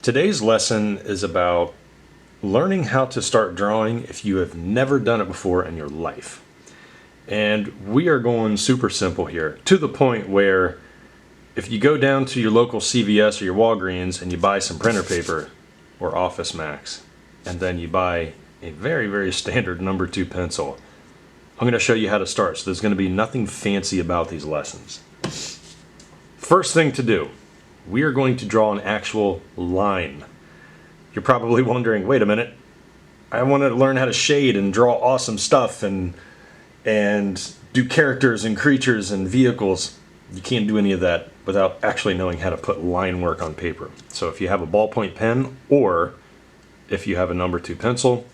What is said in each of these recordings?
Today's lesson is about learning how to start drawing if you have never done it before in your life. And we are going super simple here, to the point where if you go down to your local CVS or your Walgreens and you buy some printer paper or Office Max, and then you buy a very, very standard number 2 pencil, I'm going to show you how to start. So there's going to be nothing fancy about these lessons. First thing to do, we are going to draw an actual line. You're probably wondering, wait a minute, I want to learn how to shade and draw awesome stuff and do characters and creatures and vehicles. You can't do any of that without actually knowing how to put line work on paper. So if you have a ballpoint pen or if you have a number 2 pencil,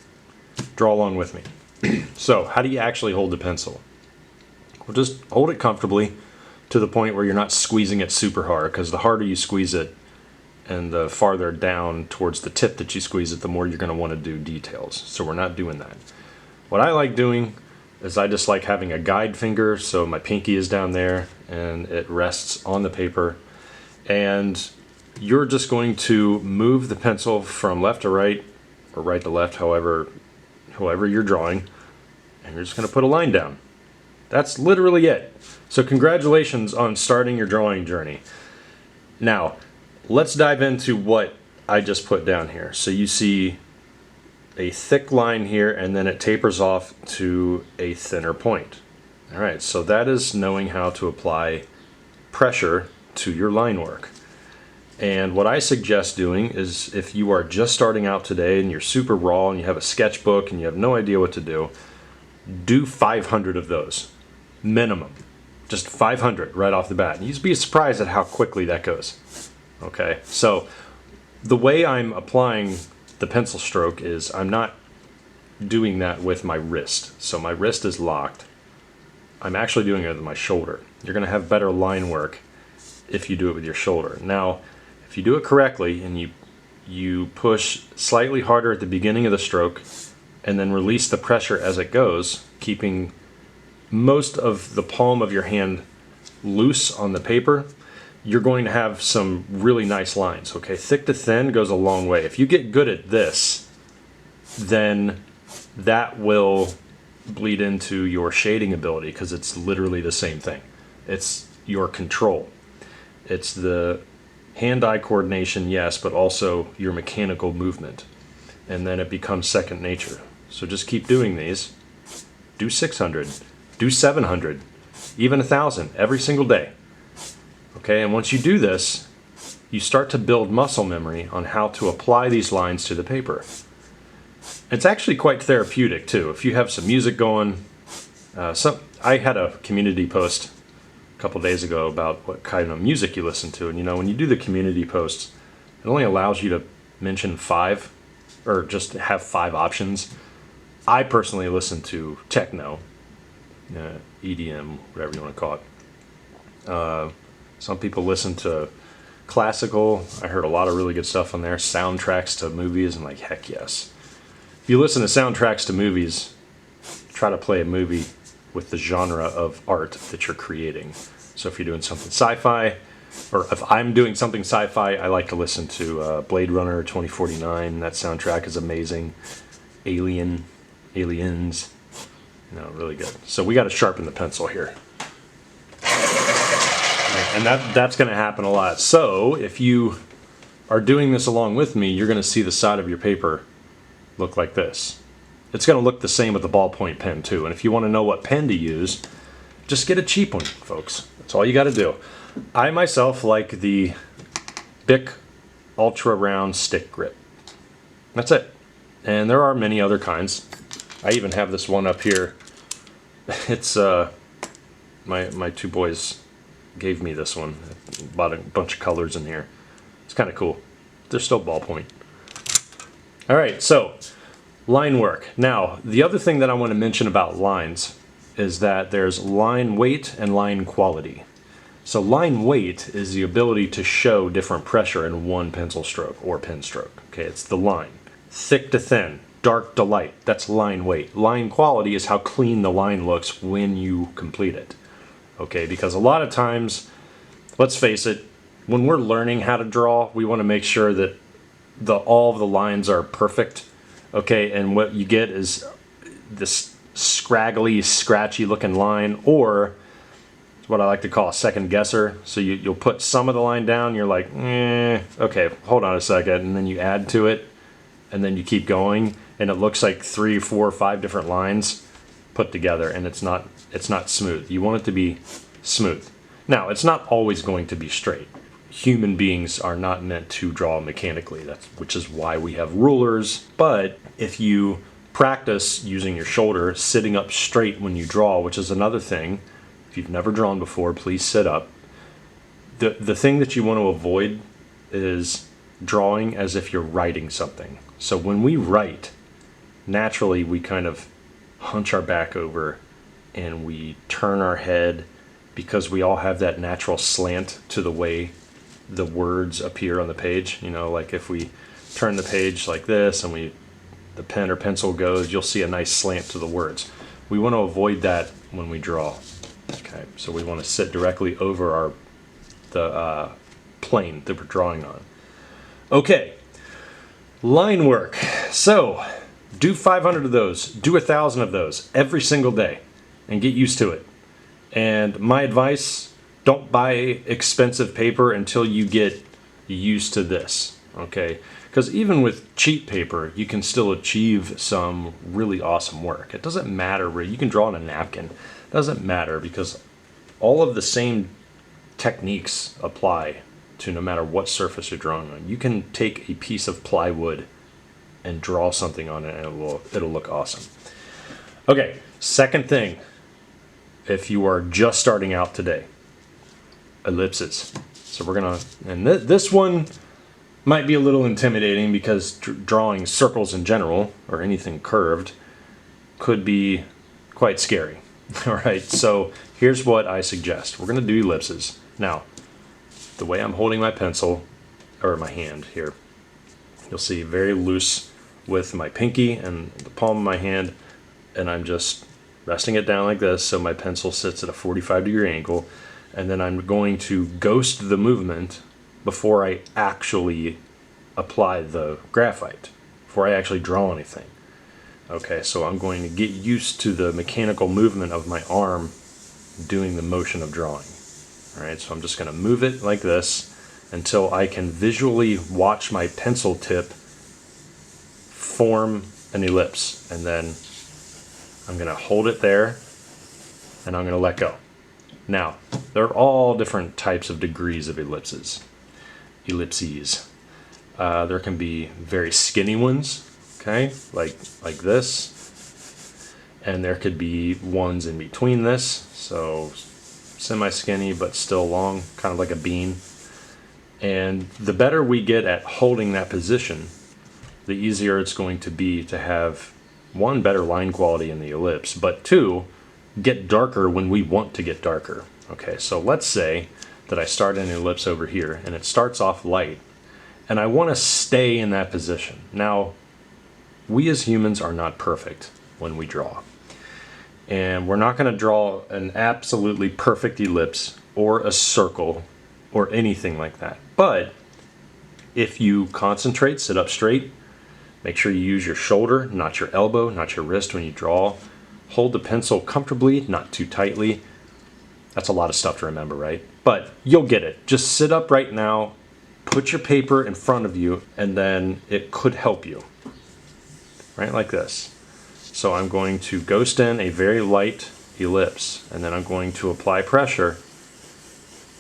draw along with me. So how do you actually hold the pencil? Well, just hold it comfortably to the point where you're not squeezing it super hard, because the harder you squeeze it and the farther down towards the tip that you squeeze it, the more you're going to want to do details. So we're not doing that. What I like doing is I just like having a guide finger, so my pinky is down there and it rests on the paper, and you're just going to move the pencil from left to right or right to left, however you're drawing, and you're just going to put a line down. That's literally it. So congratulations on starting your drawing journey. Now, let's dive into what I just put down here. So you see a thick line here, and then it tapers off to a thinner point. All right, so that is knowing how to apply pressure to your line work. And what I suggest doing is, if you are just starting out today and you're super raw and you have a sketchbook and you have no idea what to do 500 of those, minimum. Just 500 right off the bat. And you'd be surprised at how quickly that goes. Okay, so the way I'm applying the pencil stroke is I'm not doing that with my wrist. So my wrist is locked. I'm actually doing it with my shoulder. You're going to have better line work if you do it with your shoulder. Now, if you do it correctly and you push slightly harder at the beginning of the stroke and then release the pressure as it goes, keeping most of the palm of your hand loose on the paper, you're going to have some really nice lines. Okay, thick to thin goes a long way. If you get good at this, then that will bleed into your shading ability, because it's literally the same thing. It's your control. It's the hand-eye coordination, yes, but also your mechanical movement. And then it becomes second nature. So just keep doing these. Do 600. Do 700, even 1,000 every single day. Okay, and once you do this, you start to build muscle memory on how to apply these lines to the paper. It's actually quite therapeutic too. If you have some music going, I had a community post a couple days ago about what kind of music you listen to, and when you do the community posts, it only allows you to mention 5, or just have 5 options. I personally listen to techno. EDM, whatever you want to call it. Some people listen to classical. I heard a lot of really good stuff on there. Soundtracks to movies, and like, heck yes. If you listen to soundtracks to movies, try to play a movie with the genre of art that you're creating. So if you're doing something sci-fi, or if I'm doing something sci-fi, I like to listen to Blade Runner 2049. That soundtrack is amazing. Aliens. Really good. So we got to sharpen the pencil here. And that's going to happen a lot. So if you are doing this along with me, you're going to see the side of your paper look like this. It's going to look the same with the ballpoint pen too. And if you want to know what pen to use, just get a cheap one, folks. That's all you got to do. I myself like the Bic Ultra Round Stick Grip. That's it. And there are many other kinds. I even have this one up here. It's my 2 boys gave me this one. I bought a bunch of colors in here. It's kind of cool. They're still ballpoint. All right, so line work. Now, the other thing that I want to mention about lines is that there's line weight and line quality. So line weight is the ability to show different pressure in one pencil stroke or pen stroke. Okay, it's the line. Thick to thin. Dark to light, that's line weight. Line quality is how clean the line looks when you complete it. Okay, because a lot of times, let's face it, when we're learning how to draw, we want to make sure that all of the lines are perfect. Okay, and what you get is this scraggly, scratchy looking line, or what I like to call a second guesser. So you'll put some of the line down, you're like, okay, hold on a second, and then you add to it, and then you keep going, and it looks like 3, 4, 5 different lines put together, and it's not smooth. You want it to be smooth. Now, it's not always going to be straight. Human beings are not meant to draw mechanically, which is why we have rulers. But if you practice using your shoulder, sitting up straight when you draw, which is another thing, if you've never drawn before, please sit up. The thing that you want to avoid is drawing as if you're writing something. So when we write, naturally we kind of hunch our back over and we turn our head, because we all have that natural slant to the way the words appear on the page. You know, like if we turn the page like this and the pen or pencil goes, you'll see a nice slant to the words. We want to avoid that when we draw. Okay, so we want to sit directly over the plane that we're drawing on. Okay, line work. So do 500 of those, do 1,000 of those every single day, and get used to it. And my advice, don't buy expensive paper until you get used to this, okay? Because even with cheap paper, you can still achieve some really awesome work. It doesn't matter where you can draw on a napkin. It doesn't matter, because all of the same techniques apply to no matter what surface you're drawing on. You can take a piece of plywood and draw something on it, and it'll look awesome. Okay, second thing, if you are just starting out today, ellipses. So we're gonna, and this one might be a little intimidating, because drawing circles in general, or anything curved, could be quite scary. All right, so here's what I suggest. We're gonna do ellipses. Now, the way I'm holding my pencil, or my hand here, you'll see very loose with my pinky and the palm of my hand, and I'm just resting it down like this, so my pencil sits at a 45-degree angle, and then I'm going to ghost the movement before I actually apply the graphite, before I actually draw anything. Okay, so I'm going to get used to the mechanical movement of my arm doing the motion of drawing. All right, so I'm just going to move it like this until I can visually watch my pencil tip form an ellipse, and then I'm going to hold it there, and I'm going to let go. Now, there are all different types of degrees of ellipses. There can be very skinny ones, okay, like this, and there could be ones in between this, so semi-skinny but still long, kind of like a bean. And the better we get at holding that position, the easier it's going to be to have, one, better line quality in the ellipse, but two, get darker when we want to get darker. Okay, so let's say that I start an ellipse over here, and it starts off light, and I want to stay in that position. Now, we as humans are not perfect when we draw, and we're not going to draw an absolutely perfect ellipse or a circle or anything like that. But if you concentrate, sit up straight, make sure you use your shoulder, not your elbow, not your wrist when you draw. Hold the pencil comfortably, not too tightly. That's a lot of stuff to remember, right? But you'll get it. Just sit up right now, put your paper in front of you, and then it could help you. Right, like this. So I'm going to ghost in a very light ellipse, and then I'm going to apply pressure.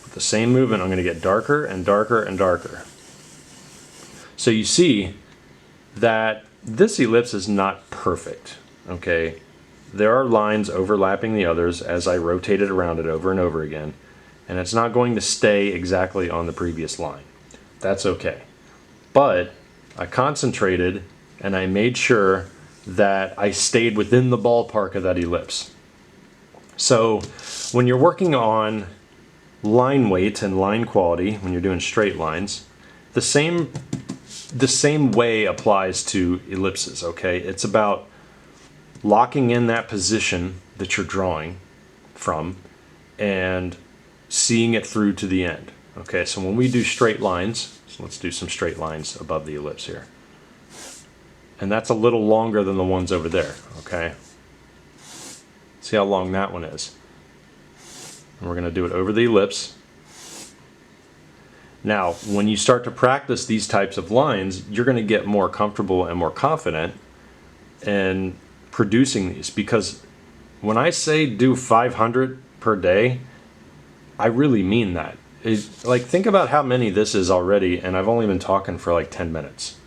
With the same movement, I'm going to get darker and darker and darker. So you see that this ellipse is not perfect, okay? There are lines overlapping the others as I rotate it around it over and over again, and it's not going to stay exactly on the previous line. That's okay. But I concentrated and I made sure that I stayed within the ballpark of that ellipse. So when you're working on line weight and line quality, when you're doing straight lines, the same way applies to ellipses, okay? It's about locking in that position that you're drawing from and seeing it through to the end, Okay, so when we do straight lines, so let's do some straight lines above the ellipse here. And that's a little longer than the ones over there, okay? See how long that one is. And we're going to do it over the ellipse. Now, when you start to practice these types of lines, you're going to get more comfortable and more confident in producing these, because when I say do 500 per day, I really mean that. Like, think about how many this is already, and I've only been talking for like 10 minutes.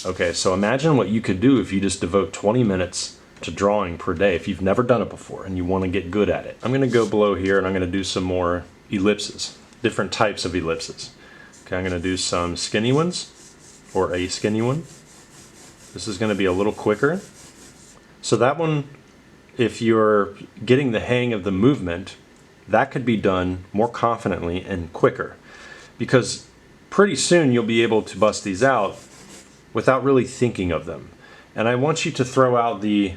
Okay, so imagine what you could do if you just devote 20 minutes to drawing per day if you've never done it before and you want to get good at it. I'm going to go below here and I'm going to do some more ellipses, different types of ellipses. Okay, I'm going to do some skinny ones, or a skinny one. This is going to be a little quicker. So that one, if you're getting the hang of the movement, that could be done more confidently and quicker, because pretty soon you'll be able to bust these out without really thinking of them. And I want you to throw out the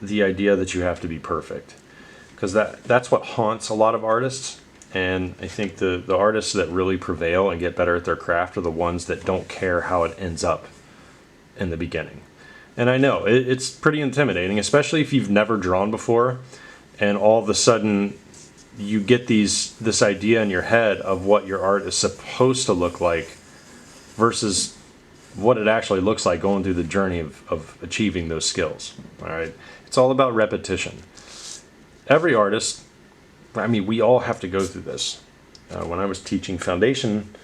idea that you have to be perfect, because that's what haunts a lot of artists. And I think the artists that really prevail and get better at their craft are the ones that don't care how it ends up in the beginning. And I know it's pretty intimidating, especially if you've never drawn before and all of a sudden you get this idea in your head of what your art is supposed to look like versus what it actually looks like going through the journey of achieving those skills. All right, it's all about repetition. Every artist, I mean, we all have to go through this. When I was teaching foundation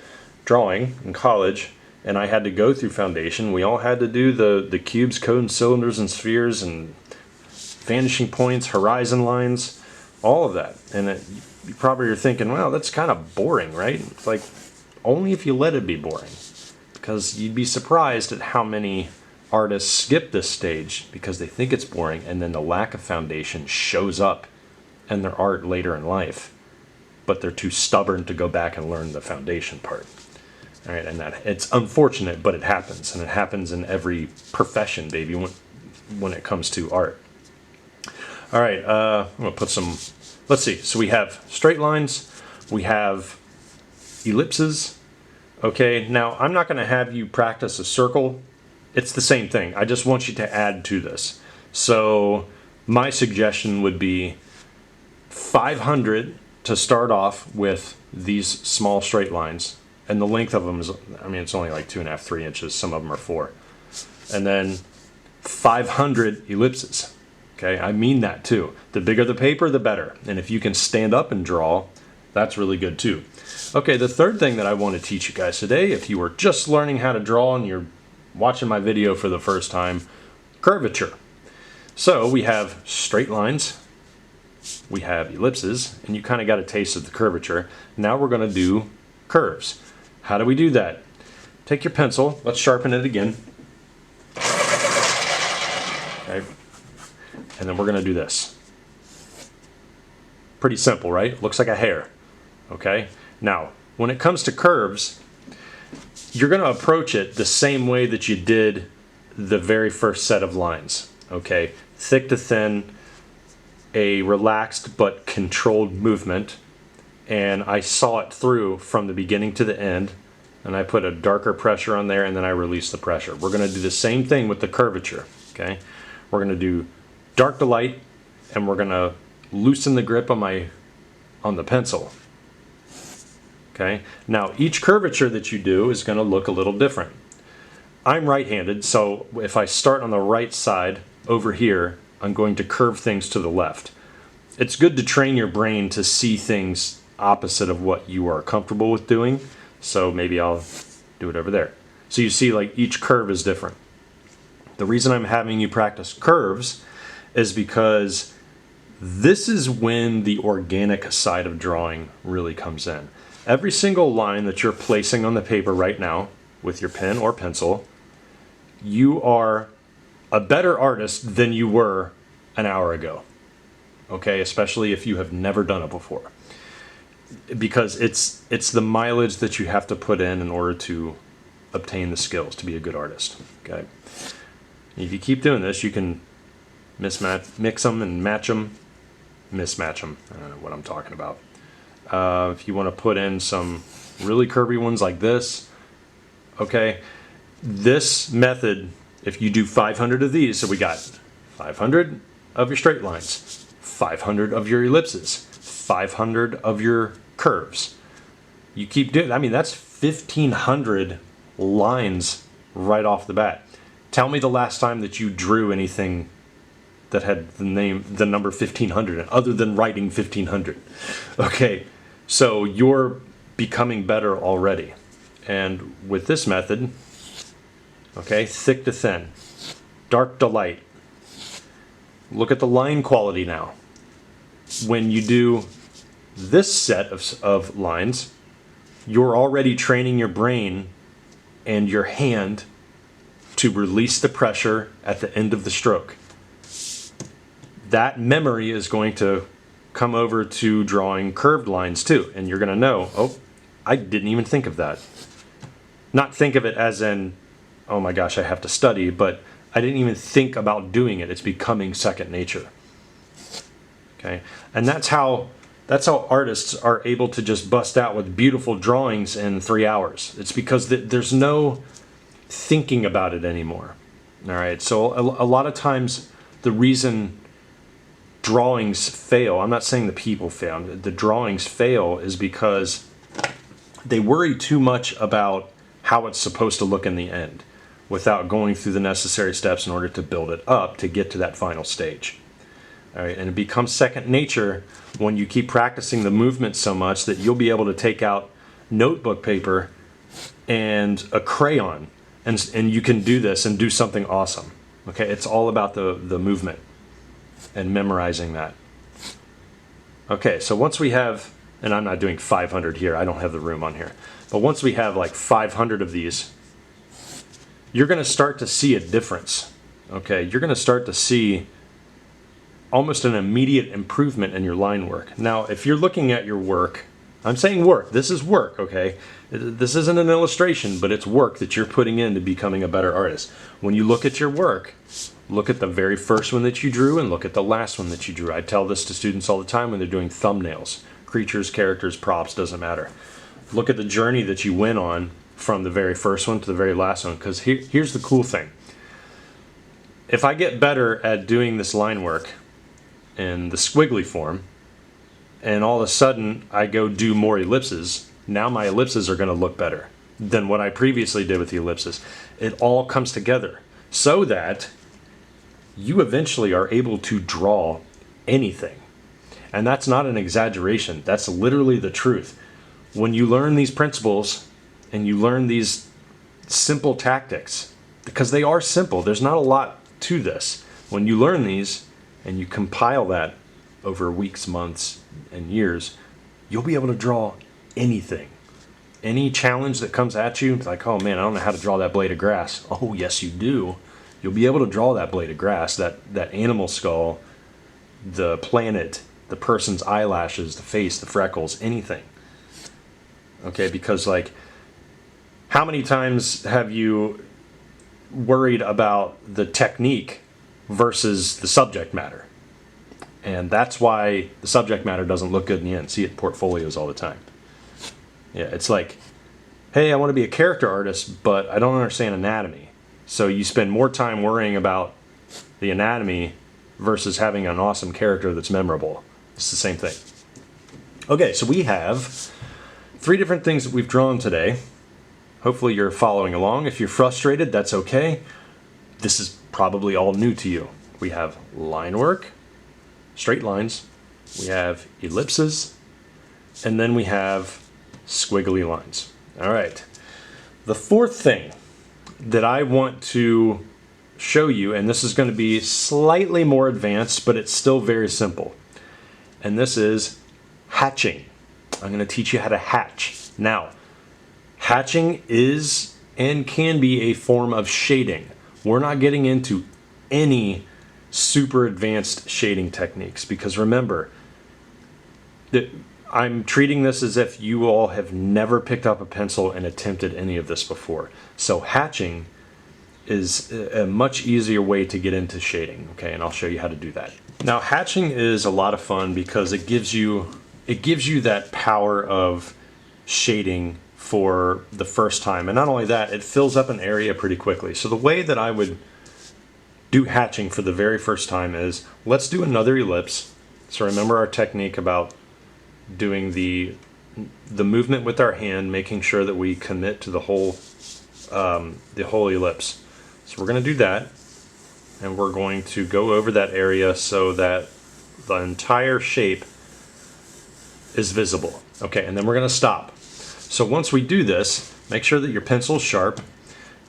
drawing in college, and I had to go through foundation, we all had to do the cubes, cones, cylinders, and spheres, and vanishing points, horizon lines, all of that. And you probably are thinking, well, that's kind of boring, right? It's like, only if you let it be boring. Because you'd be surprised at how many artists skip this stage because they think it's boring, and then the lack of foundation shows up in their art later in life, but they're too stubborn to go back and learn the foundation part. All right, and that it's unfortunate, but it happens, and it happens in every profession, baby, when it comes to art. All right, I'm gonna put some. Let's see. So we have straight lines, we have ellipses. Okay, now I'm not going to have you practice a circle. It's the same thing. I just want you to add to this. So my suggestion would be 500 to start off with these small straight lines. And the length of them is, I mean, it's only like 2.5, 3 inches. Some of them are 4. And then 500 ellipses. Okay, I mean that too. The bigger the paper, the better. And if you can stand up and draw, that's really good too. Okay, the third thing that I want to teach you guys today, if you are just learning how to draw and you're watching my video for the first time, curvature. So we have straight lines, we have ellipses, and you kind of got a taste of the curvature. Now we're going to do curves. How do we do that? Take your pencil, let's sharpen it again. Okay. And then we're going to do this. Pretty simple, right? Looks like a hair. Okay? Now, when it comes to curves, you're going to approach it the same way that you did the very first set of lines. Okay? Thick to thin, a relaxed but controlled movement, and I saw it through from the beginning to the end, and I put a darker pressure on there, and then I release the pressure. We're going to do the same thing with the curvature. Okay? We're going to do dark to light, and we're going to loosen the grip on the pencil. Okay? Now, each curvature that you do is going to look a little different. I'm right-handed, so if I start on the right side over here, I'm going to curve things to the left. It's good to train your brain to see things opposite of what you are comfortable with doing, so maybe I'll do it over there. So you see, like, each curve is different. The reason I'm having you practice curves is because this is when the organic side of drawing really comes in. Every single line that you're placing on the paper right now with your pen or pencil, you are a better artist than you were an hour ago. Okay, especially if you have never done it before. Because it's the mileage that you have to put in order to obtain the skills to be a good artist. Okay. If you keep doing this, you can mix them and match them. Mismatch them. I don't know what I'm talking about. If you want to put in some really curvy ones like this. Okay, this method, if you do 500 of these, so we got 500 of your straight lines, 500 of your ellipses, 500 of your curves. You keep doing, I mean, that's 1,500 lines right off the bat. Tell me the last time that you drew anything that had the number 1,500 other than writing 1,500. Okay, so you're becoming better already. And with this method, okay, thick to thin, dark to light. Look at the line quality now. When you do this set of lines, you're already training your brain and your hand to release the pressure at the end of the stroke. That memory is going to come over to drawing curved lines too, and you're going to know, oh, I didn't even think of that. Not think of it as in, oh my gosh, I have to study, but I didn't even think about doing it. It's becoming second nature. Okay, and that's how artists are able to just bust out with beautiful drawings in 3 hours. It's because there's no thinking about it anymore. All right, so a lot of times the reason drawings fail, I'm not saying the people fail, the drawings fail is because they worry too much about how it's supposed to look in the end without going through the necessary steps in order to build it up to get to that final stage. All right, and it becomes second nature when you keep practicing the movement so much that you'll be able to take out notebook paper and a crayon, and you can do this and do something awesome. Okay, it's all about the movement and memorizing that. Okay, so once we have, and I'm not doing 500 here, I don't have the room on here, but once we have like 500 of these, you're going to start to see a difference. Okay, you're going to start to see almost an immediate improvement in your line work. Now, if you're looking at your work, I'm saying work, this is work, okay? This isn't an illustration, but it's work that you're putting into becoming a better artist. When you look at your work, look at the very first one that you drew and look at the last one that you drew. I tell this to students all the time when they're doing thumbnails. Creatures, characters, props, doesn't matter. Look at the journey that you went on from the very first one to the very last one, because here's the cool thing. If I get better at doing this line work in the squiggly form, and all of a sudden I go do more ellipses, now my ellipses are going to look better than what I previously did with the ellipses. It all comes together so that you eventually are able to draw anything. And that's not an exaggeration. That's literally the truth. When you learn these principles and you learn these simple tactics, because they are simple, there's not a lot to this. When you learn these and you compile that over weeks, months, and years, you'll be able to draw anything. Any challenge that comes at you, like, oh man, I don't know how to draw that blade of grass. Oh yes, you do. You'll be able to draw that blade of grass, that animal skull, the planet, the person's eyelashes, the face, the freckles, anything. Okay, because like, how many times have you worried about the technique versus the subject matter? And that's why the subject matter doesn't look good in the end. See it in portfolios all the time. Yeah, it's like, hey, I want to be a character artist, but I don't understand anatomy. So you spend more time worrying about the anatomy versus having an awesome character that's memorable. It's the same thing. Okay, so we have 3 different things that we've drawn today. Hopefully you're following along. If you're frustrated, that's okay. This is probably all new to you. We have line work, straight lines, we have ellipses, and then we have squiggly lines. All right. The 4th thing that I want to show you, and this is going to be slightly more advanced, but it's still very simple, and this is hatching. I'm going to teach you how to hatch. Now, hatching is and can be a form of shading. We're not getting into any super advanced shading techniques, because remember that I'm treating this as if you all have never picked up a pencil and attempted any of this before. So hatching is a much easier way to get into shading, okay, and I'll show you how to do that. Now, hatching is a lot of fun because it gives you that power of shading for the first time. And not only that, it fills up an area pretty quickly. So the way that I would do hatching for the very first time is, let's do another ellipse. So remember our technique about doing the movement with our hand, making sure that we commit to the whole ellipse. So we're going to do that, and we're going to go over that area so that the entire shape is visible. Okay, and then we're going to stop. So once we do this, make sure that your pencil's sharp,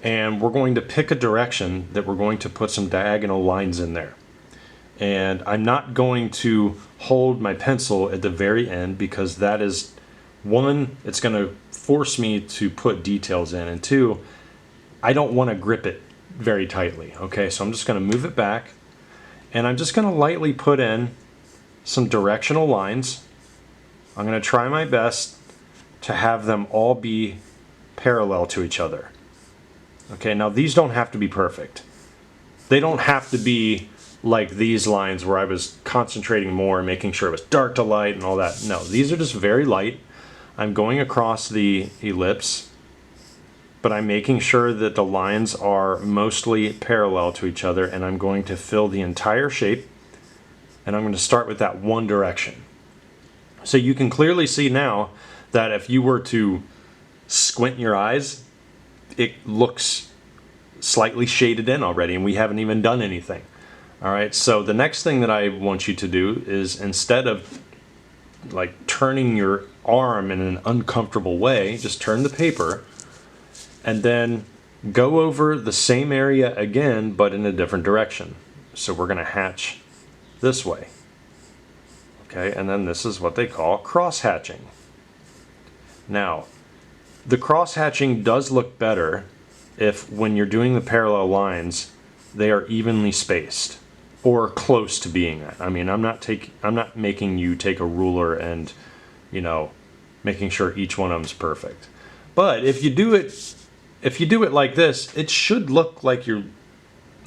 and we're going to pick a direction that we're going to put some diagonal lines in there. And I'm not going to hold my pencil at the very end, because that is, one, it's going to force me to put details in, and two, I don't want to grip it very tightly. Okay, so I'm just going to move it back, and I'm just going to lightly put in some directional lines. I'm going to try my best to have them all be parallel to each other. Okay, now these don't have to be perfect. They don't have to be like these lines where I was concentrating more, making sure it was dark to light and all that. No, these are just very light. I'm going across the ellipse, but I'm making sure that the lines are mostly parallel to each other, and I'm going to fill the entire shape, and I'm going to start with that one direction. So you can clearly see now that if you were to squint your eyes, it looks slightly shaded in already, and we haven't even done anything. All right, so the next thing that I want you to do is, instead of like turning your arm in an uncomfortable way, just turn the paper and then go over the same area again, but in a different direction. So we're going to hatch this way. Okay, and then this is what they call cross hatching. Now, the cross hatching does look better if, when you're doing the parallel lines, they are evenly spaced or close to being that. I mean, I'm not making you take a ruler and, you know, making sure each one of them's perfect. But if you do it like this, it should look like you're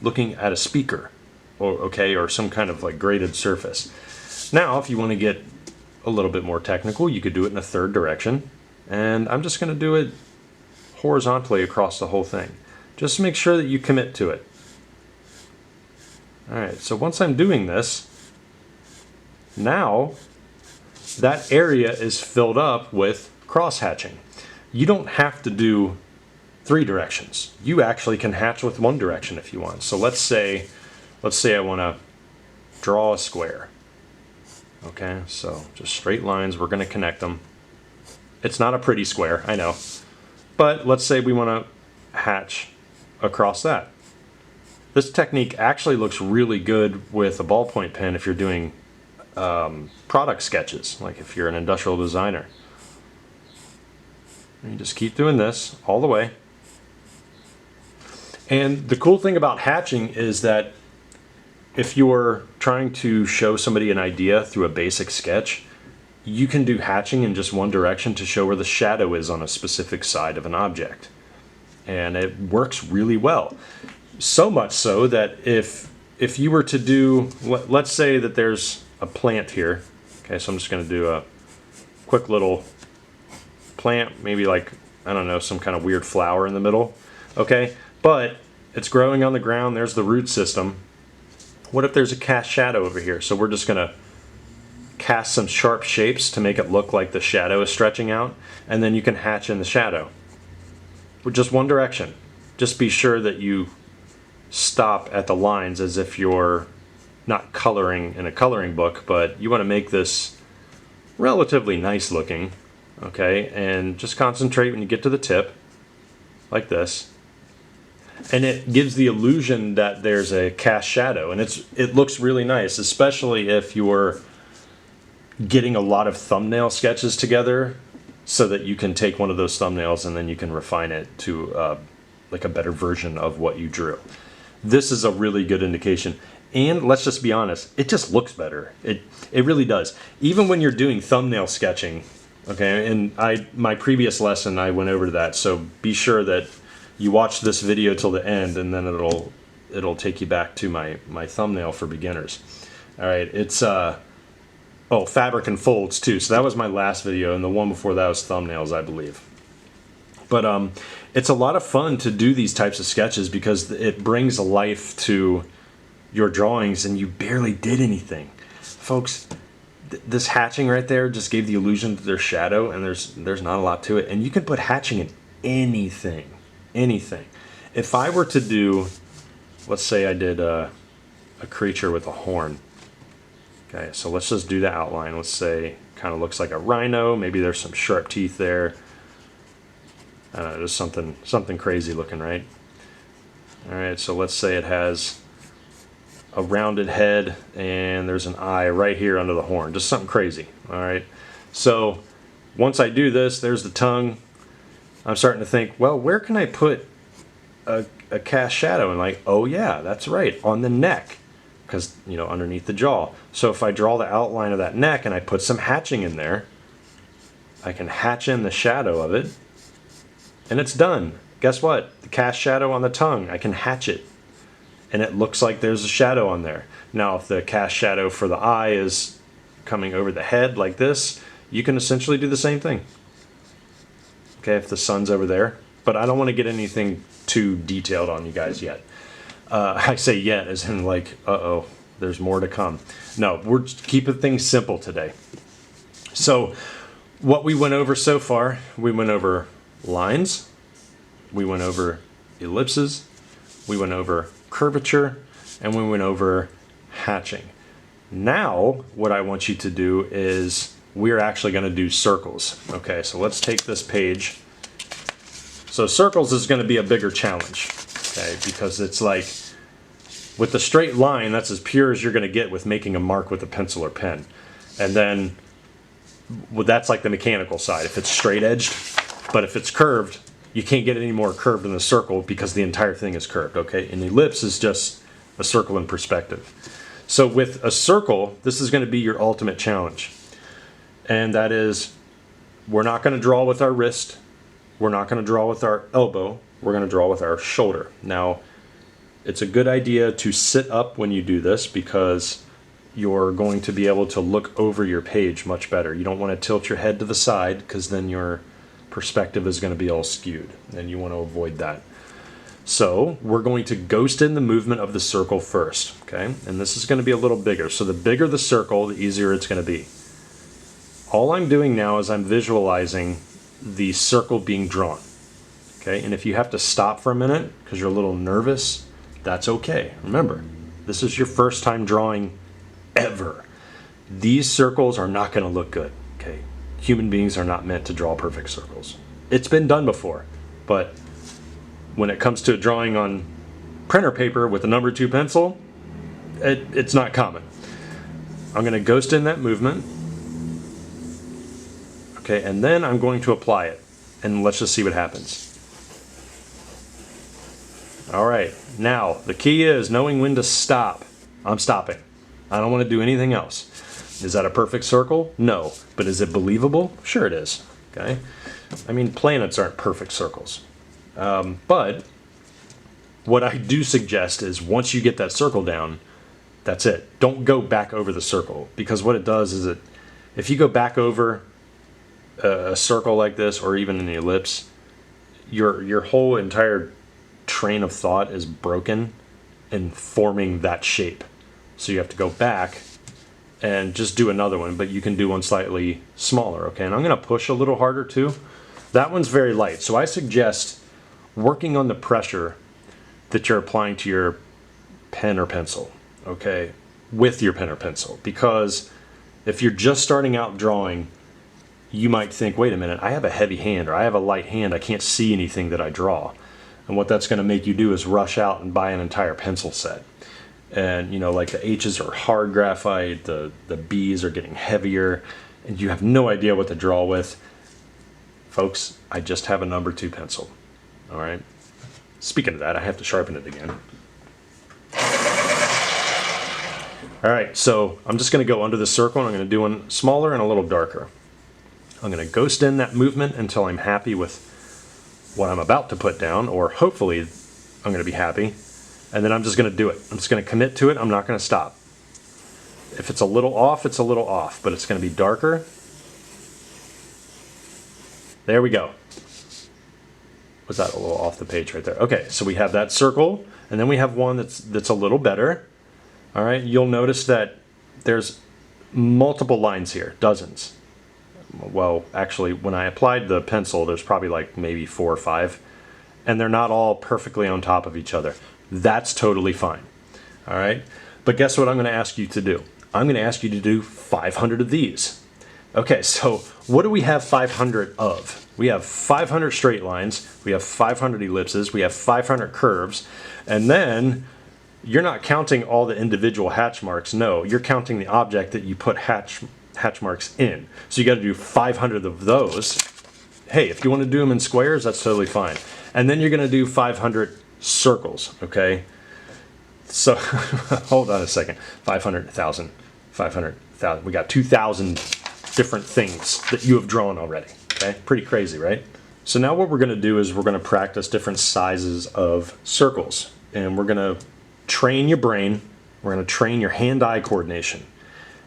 looking at a speaker, or some kind of like graded surface. Now, if you want to get a little bit more technical, you could do it in a third direction. And I'm just going to do it horizontally across the whole thing. Just make sure that you commit to it. Alright, so once I'm doing this, now that area is filled up with cross hatching. You don't have to do 3 directions. You actually can hatch with 1 direction if you want. So let's say I want to draw a square. Okay, so just straight lines, we're going to connect them. It's not a pretty square, I know. But let's say we want to hatch across that. This technique actually looks really good with a ballpoint pen if you're doing product sketches, like if you're an industrial designer. And you just keep doing this all the way. And the cool thing about hatching is that if you're trying to show somebody an idea through a basic sketch, you can do hatching in just one direction to show where the shadow is on a specific side of an object. And it works really well. So much so that if you were to do, let's say that there's a plant here. Okay, so I'm just going to do a quick little plant, maybe like, I don't know, some kind of weird flower in the middle. Okay, but it's growing on the ground, there's the root system. What if there's a cast shadow over here? So we're just going to cast some sharp shapes to make it look like the shadow is stretching out, and then you can hatch in the shadow with just one direction. Just be sure that you stop at the lines as if you're not coloring in a coloring book, but you want to make this relatively nice looking, okay? And just concentrate when you get to the tip, like this. And it gives the illusion that there's a cast shadow, and it looks really nice, especially if you're getting a lot of thumbnail sketches together, so that you can take one of those thumbnails and then you can refine it to like a better version of what you drew. This is a really good indication. And let's just be honest, it just looks better. It really does. Even when you're doing thumbnail sketching, okay, and my previous lesson I went over that, so be sure that you watch this video till the end, and then it'll take you back to my thumbnail for beginners. All right, it's fabric and folds too. So that was my last video, and the one before that was thumbnails, I believe. But it's a lot of fun to do these types of sketches because it brings life to your drawings and you barely did anything. Folks, this hatching right there just gave the illusion that there's shadow, and there's not a lot to it. And you can put hatching in anything. If I were to do, let's say I did a creature with a horn. Okay, so let's just do the outline. Let's say kind of looks like a rhino. Maybe there's some sharp teeth there. I don't know, just something crazy looking, right? All right, so let's say it has a rounded head and there's an eye right here under the horn. Just something crazy. All right, so once I do this, there's the tongue. I'm starting to think, well, where can I put a cast shadow? And like, oh yeah, that's right, on the neck, because underneath the jaw. So if I draw the outline of that neck and I put some hatching in there, I can hatch in the shadow of it, and it's done. Guess what? The cast shadow on the tongue, I can hatch it, and it looks like there's a shadow on there. Now, if the cast shadow for the eye is coming over the head like this, you can essentially do the same thing. Okay, if the sun's over there. But I don't want to get anything too detailed on you guys yet. I say yet as in like, uh-oh, there's more to come. No, we're keeping things simple today. So what we went over so far, we went over lines, we went over ellipses, we went over curvature, and we went over hatching. Now what I want you to do is we're actually going to do circles. Okay, so let's take this page. So circles is going to be a bigger challenge, okay, because it's like with the straight line, that's as pure as you're going to get with making a mark with a pencil or pen. And then well, that's like the mechanical side, if it's straight edged. But if it's curved, you can't get any more curved than the circle because the entire thing is curved, okay? And the ellipse is just a circle in perspective. So with a circle, this is going to be your ultimate challenge. And that is, we're not going to draw with our wrist. We're not going to draw with our elbow. We're going to draw with our shoulder. Now, it's a good idea to sit up when you do this because you're going to be able to look over your page much better. You don't want to tilt your head to the side because then your perspective is going to be all skewed, and you want to avoid that. So we're going to ghost in the movement of the circle first, okay? And this is going to be a little bigger. So the bigger the circle, the easier it's going to be. All I'm doing now is I'm visualizing the circle being drawn, okay? And if you have to stop for a minute because you're a little nervous, that's okay. Remember, this is your first time drawing ever. These circles are not going to look good, okay? Human beings are not meant to draw perfect circles. It's been done before, but when it comes to drawing on printer paper with a number 2 pencil, it's not common. I'm going to ghost in that movement. Okay, and then I'm going to apply it. And let's just see what happens. All right, now the key is knowing when to stop. I'm stopping. I don't want to do anything else. Is that a perfect circle? No. But is it believable? Sure it is. Okay. I mean, planets aren't perfect circles. But what I do suggest is once you get that circle down, that's it. Don't go back over the circle, because what it does is if you go back over a circle like this, or even an ellipse, your whole entire train of thought is broken in forming that shape. So you have to go back and just do another one, but you can do one slightly smaller, okay? And I'm going to push a little harder too. That one's very light, so I suggest working on the pressure that you're applying to your pen or pencil, okay, with your pen or pencil. Because if you're just starting out drawing, you might think, wait a minute, I have a heavy hand or I have a light hand, I can't see anything that I draw. And what that's going to make you do is rush out and buy an entire pencil set. And like the H's are hard graphite, the B's are getting heavier, and you have no idea what to draw with. Folks, I just have a number 2 pencil. All right. Speaking of that, I have to sharpen it again. All right, so I'm just going to go under the circle, and I'm going to do one smaller and a little darker. I'm going to ghost in that movement until I'm happy with what I'm about to put down, or hopefully I'm going to be happy. And then I'm just going to do it. I'm just going to commit to it. I'm not going to stop. If it's a little off, it's a little off, but it's going to be darker. There we go. was that a little off the page right there? Okay, so we have that circle, and then we have one that's a little better. All right, you'll notice that there's multiple lines here, dozens. Well, actually, when I applied the pencil, there's probably like maybe 4 or 5, and they're not all perfectly on top of each other. That's totally fine. All right, but guess what I'm going to ask you to do? I'm going to ask you to do 500 of these. Okay, so what do we have 500 of? We have 500 straight lines, we have 500 ellipses, we have 500 curves, and then you're not counting all the individual hatch marks. No, you're counting the object that you put hatch marks in. So you got to do 500 of those. Hey, if you want to do them in squares, that's totally fine. And then you're going to do 500 circles, okay? So hold on a second. 500,000, 500,000. We got 2,000 different things that you have drawn already. Okay, pretty crazy, right? So now what we're going to do is we're going to practice different sizes of circles, and we're going to train your brain, we're going to train your hand-eye coordination,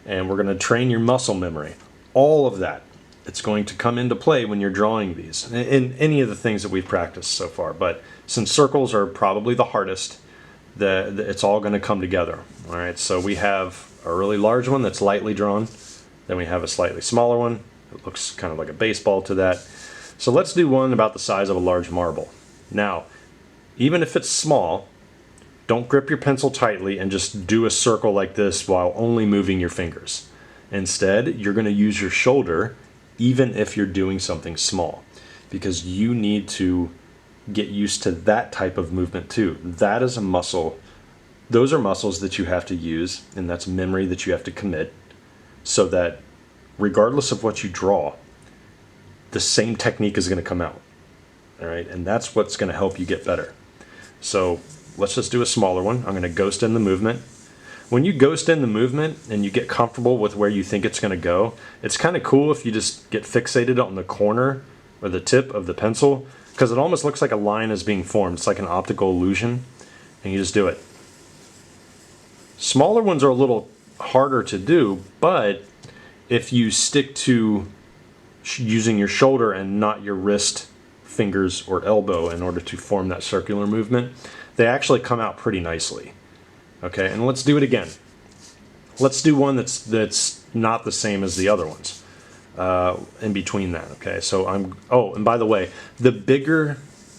and we're going to train your muscle memory. All of that, it's going to come into play when you're drawing these, in any of the things that we've practiced so far. But since circles are probably the hardest, it's all going to come together. All right, so we have a really large one that's lightly drawn, then we have a slightly smaller one. It looks kind of like a baseball to that. So let's do one about the size of a large marble. Now, even if it's small, don't grip your pencil tightly and just do a circle like this while only moving your fingers. Instead, you're going to use your shoulder even if you're doing something small, because you need to get used to that type of movement too. That is a muscle. Those are muscles that you have to use, and that's memory that you have to commit, so that regardless of what you draw, the same technique is going to come out. All right, and that's what's going to help you get better. So let's just do a smaller one. I'm going to ghost in the movement. When you ghost in the movement and you get comfortable with where you think it's going to go, it's kind of cool if you just get fixated on the corner or the tip of the pencil, because it almost looks like a line is being formed. It's like an optical illusion, and you just do it. Smaller ones are a little harder to do, but if you stick to using your shoulder and not your wrist, fingers, or elbow in order to form that circular movement, they actually come out pretty nicely. Okay, and let's do it again. Let's do one that's not the same as the other ones. In between that, okay? So and by the way, the bigger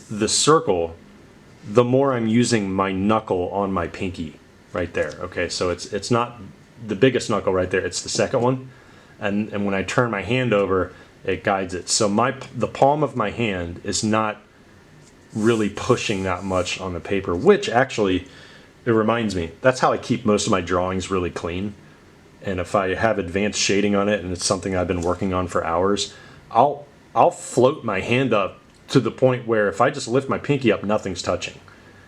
the circle, the more I'm using my knuckle on my pinky right there, okay? So it's not the biggest knuckle right there, it's the second one. And when I turn my hand over, it guides it. So the palm of my hand is not really pushing that much on the paper, which actually, it reminds me, that's how I keep most of my drawings really clean. And if I have advanced shading on it and it's something I've been working on for hours, I'll float my hand up to the point where if I just lift my pinky up, nothing's touching.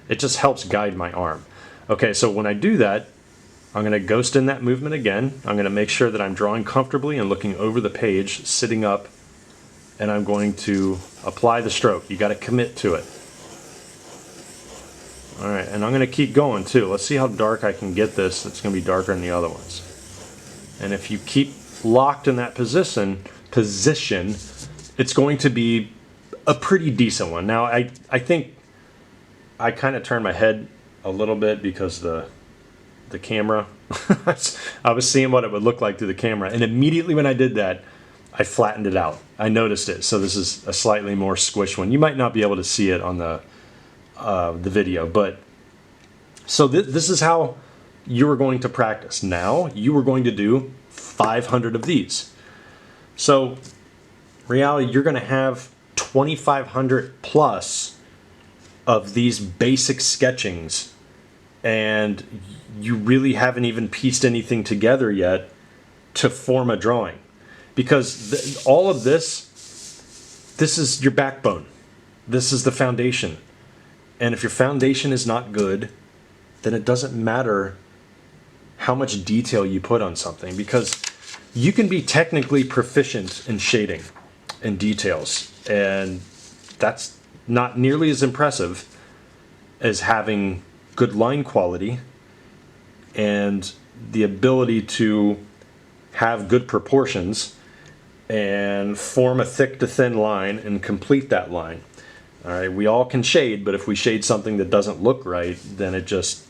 It just helps guide my arm. Okay, so when I do that, I'm going to ghost in that movement again. I'm going to make sure that I'm drawing comfortably and looking over the page, sitting up, and I'm going to apply the stroke. You got to commit to it. All right, and I'm going to keep going too. Let's see how dark I can get this. It's going to be darker than the other ones. And if you keep locked in that position, it's going to be a pretty decent one. Now, I think I kind of turned my head a little bit because the camera, I was seeing what it would look like through the camera, and immediately when I did that, I flattened it out. I noticed it. So this is a slightly more squished one. You might not be able to see it on the video, but so this is how you are going to practice. Now you are going to do 500 of these. So reality, you're going to have 2,500 plus of these basic sketchings, and you really haven't even pieced anything together yet to form a drawing, because all of this is your backbone. This is the foundation. And if your foundation is not good, then it doesn't matter how much detail you put on something, because you can be technically proficient in shading and details, and that's not nearly as impressive as having good line quality and the ability to have good proportions and form a thick to thin line and complete that line. All right, we all can shade, but if we shade something that doesn't look right, then it just,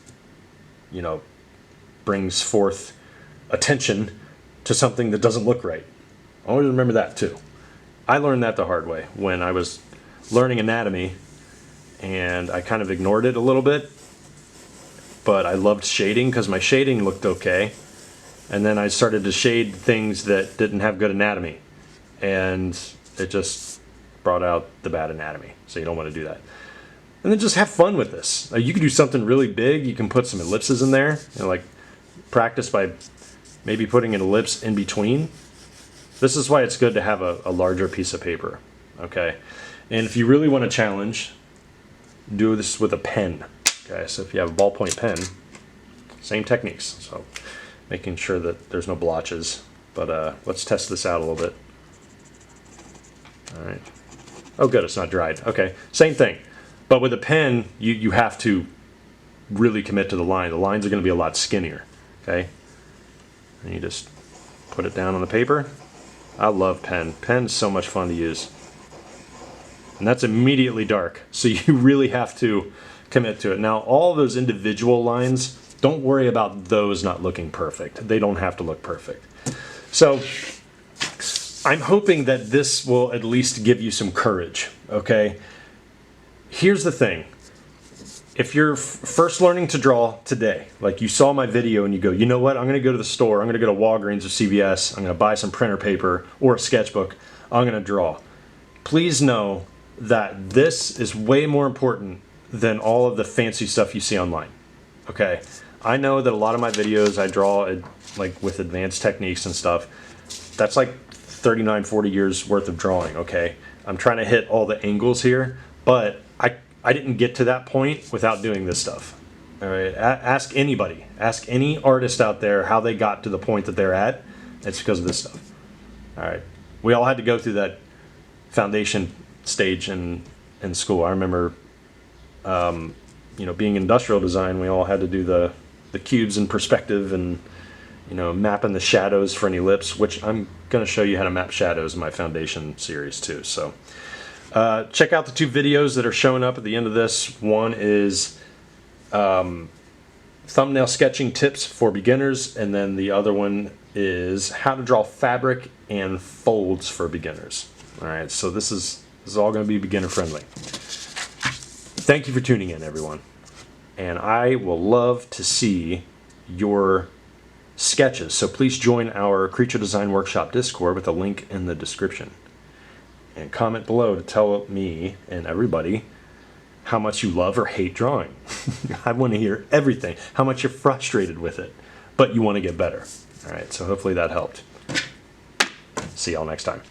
you know, brings forth attention to something that doesn't look right. Always remember that too. I learned that the hard way when I was learning anatomy, and I kind of ignored it a little bit, but I loved shading because my shading looked okay. And then I started to shade things that didn't have good anatomy, and it just brought out the bad anatomy. So you don't want to do that. And then just have fun with this. You can do something really big. You can put some ellipses in there, and like practice by maybe putting an ellipse in between. This is why it's good to have a larger piece of paper, okay? And if you really want to challenge, do this with a pen, okay? So if you have a ballpoint pen, same techniques. So making sure that there's no blotches. But let's test this out a little bit. All right. Oh, good, it's not dried. Okay, same thing. But with a pen, you have to really commit to the line. The lines are going to be a lot skinnier, okay? And you just put it down on the paper. I love pen. Pen's so much fun to use. And that's immediately dark, so you really have to commit to it. Now, all those individual lines, don't worry about those not looking perfect. They don't have to look perfect. So I'm hoping that this will at least give you some courage, okay? Here's the thing. If you're first learning to draw today, like you saw my video and you go, you know what, I'm going to go to the store, I'm going to go to Walgreens or CVS, I'm going to buy some printer paper or a sketchbook, I'm going to draw. Please know that this is way more important than all of the fancy stuff you see online, okay? I know that a lot of my videos I draw like with advanced techniques and stuff. That's like 39, 40 years worth of drawing, okay? I'm trying to hit all the angles here, but I didn't get to that point without doing this stuff. All right, ask anybody, ask any artist out there how they got to the point that they're at. It's because of this stuff. All right, we all had to go through that foundation stage in school. I remember, you know, being industrial design, we all had to do the cubes in perspective and, you know, mapping the shadows for an ellipse, which I'm going to show you how to map shadows in my foundation series too. So check out the two videos that are showing up at the end of this. One is thumbnail sketching tips for beginners, and then the other one is how to draw fabric and folds for beginners. All right, so this is all going to be beginner friendly. Thank you for tuning in, everyone, and I will love to see your sketches. So please join our Creature Design Workshop Discord with a link in the description. And comment below to tell me and everybody how much you love or hate drawing. I want to hear everything. How much you're frustrated with it, but you want to get better. All right, so hopefully that helped. See y'all next time.